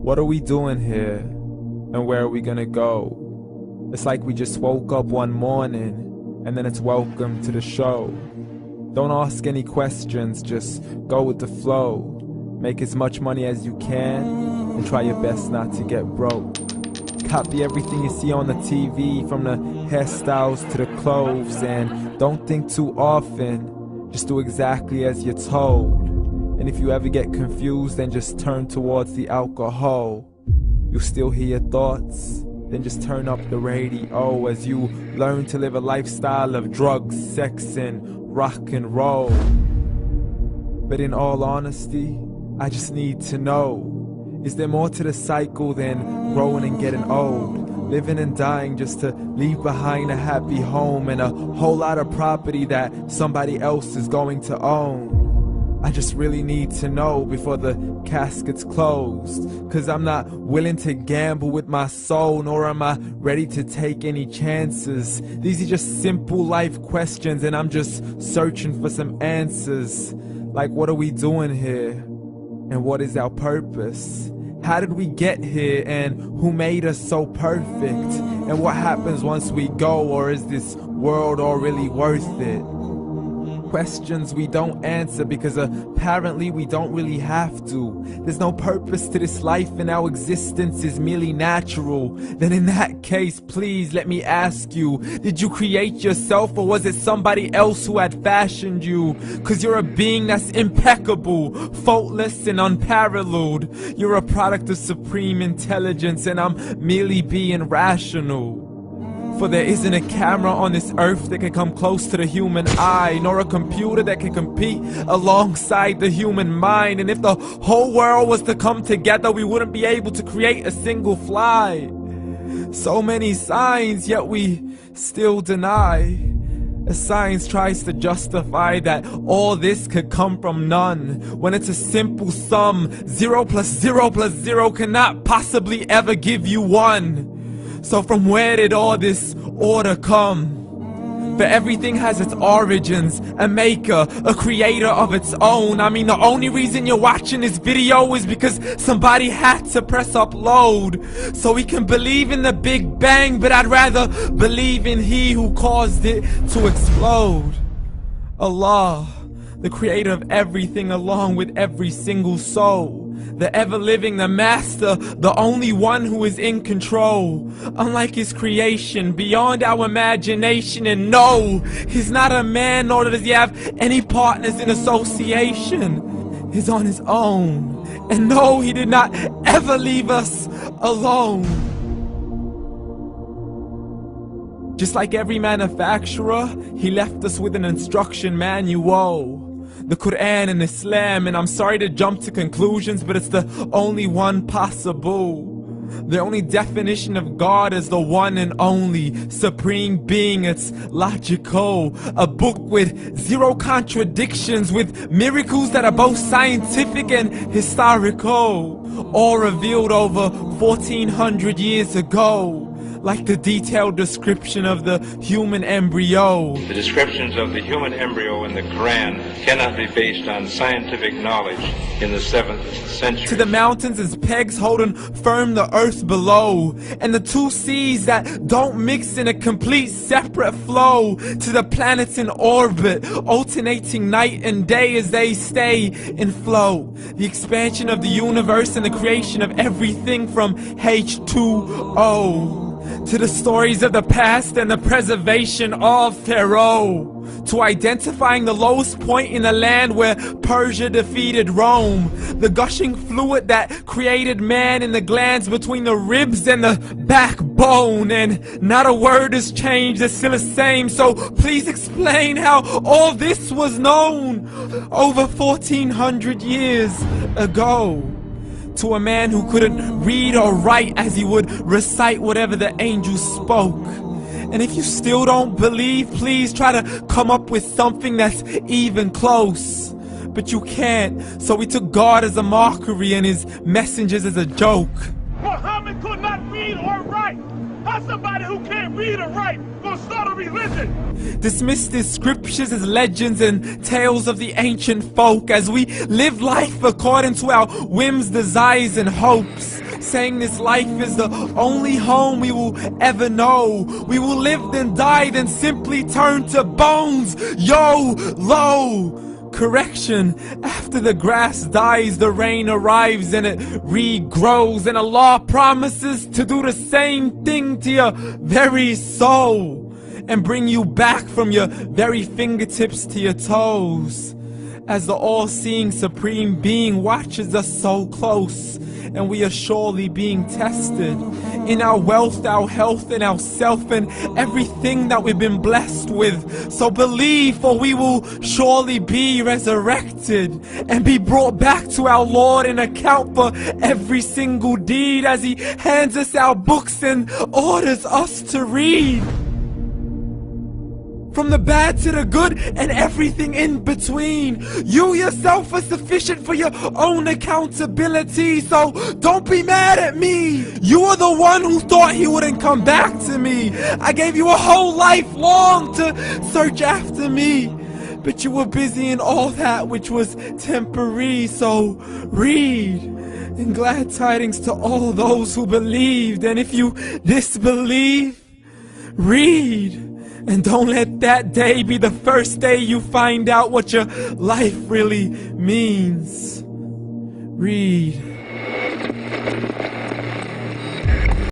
What are we doing here? And where are we gonna go? It's like we just woke up one morning and then it's welcome to the show. Don't ask any questions, just go with the flow. Make as much money as you can and try your best not to get broke. Copy everything you see on the TV, from the hairstyles to the clothes, and don't think too often, just do exactly as you're told. And if you ever get confused, then just turn towards the alcohol. You'll still hear your thoughts, then just turn up the radio as you learn to live a lifestyle of drugs, sex, and rock and roll. But in all honesty, I just need to know, is there more to the cycle than growing and getting old? Living and dying just to leave behind a happy home and a whole lot of property that somebody else is going to own. I just really need to know before the casket's closed, 'cause I'm not willing to gamble with my soul, nor am I ready to take any chances. These are just simple life questions and I'm just searching for some answers. Like, what are we doing here? And what is our purpose? How did we get here, and who made us so perfect? And what happens once we go, or is this world all really worth it? Questions we don't answer because apparently we don't really have to. There's no purpose to this life and our existence is merely natural. Then in that case, please let me ask you, did you create yourself, or was it somebody else who had fashioned you? 'Cause you're a being that's impeccable, faultless and unparalleled. You're a product of supreme intelligence and I'm merely being rational. For there isn't a camera on this earth that can come close to the human eye, nor a computer that can compete alongside the human mind. And if the whole world was to come together, we wouldn't be able to create a single fly. So many signs, yet we still deny. As science tries to justify that all this could come from none, when it's a simple sum. 0 plus 0 plus 0 cannot possibly ever give you 1. So from where did all this order come? For everything has its origins, a maker, a creator of its own. I mean, the only reason you're watching this video is because somebody had to press upload. So we can believe in the Big Bang, but I'd rather believe in He who caused it to explode. Allah, the creator of everything along with every single soul. The ever-living, the master, the only one who is in control. Unlike his creation, beyond our imagination. And no, he's not a man, nor does he have any partners in association. He's on his own. And no, he did not ever leave us alone. Just like every manufacturer, he left us with an instruction manual. The Quran and Islam, and I'm sorry to jump to conclusions, but it's the only one possible. The only definition of God is the one and only supreme being. It's logical, a book with 0 contradictions, with miracles that are both scientific and historical, all revealed over 1400 years ago. Like the detailed description of the human embryo. The descriptions of the human embryo in the Quran cannot be based on scientific knowledge in the 7th century. To the mountains as pegs holding firm the earth below, and the 2 seas that don't mix in a complete separate flow. To the planets in orbit, alternating night and day as they stay in flow. The expansion of the universe and the creation of everything from H2O. To the stories of the past and the preservation of Pharaoh. To identifying the lowest point in the land where Persia defeated Rome. The gushing fluid that created man in the glands between the ribs and the backbone. And not a word has changed, it's still the same. So please explain how all this was known over 1400 years ago. To a man who couldn't read or write as he would recite whatever the angels spoke. And if you still don't believe, please try to come up with something that's even close. But you can't, so we took God as a mockery and his messengers as a joke. Muhammad could not read or write. How's somebody who can't read or write gonna start a religion? Dismissed his scriptures as legends and tales of the ancient folk, as we live life according to our whims, desires, and hopes. saying this life is the only home we will ever know. We will live then die, then simply turn to bones. YOLO! Correction, after the grass dies, the rain arrives and it regrows, and Allah promises to do the same thing to your very soul and bring you back from your very fingertips to your toes, as the all-seeing supreme being watches us so close, and we are surely being tested in our wealth, our health, and our self, and everything that we've been blessed with. So believe, for we will surely be resurrected and be brought back to our Lord and account for every single deed, as He hands us our books and orders us to read. From the bad to the good and everything in between. You yourself are sufficient for your own accountability, so don't be mad at me. You are the one who thought He wouldn't come back to me. I gave you a whole life long to search after me, but you were busy in all that which was temporary. So read, and glad tidings to all those who believed. And if you disbelieve, read. And don't let that day be the first day you find out what your life really means. Read.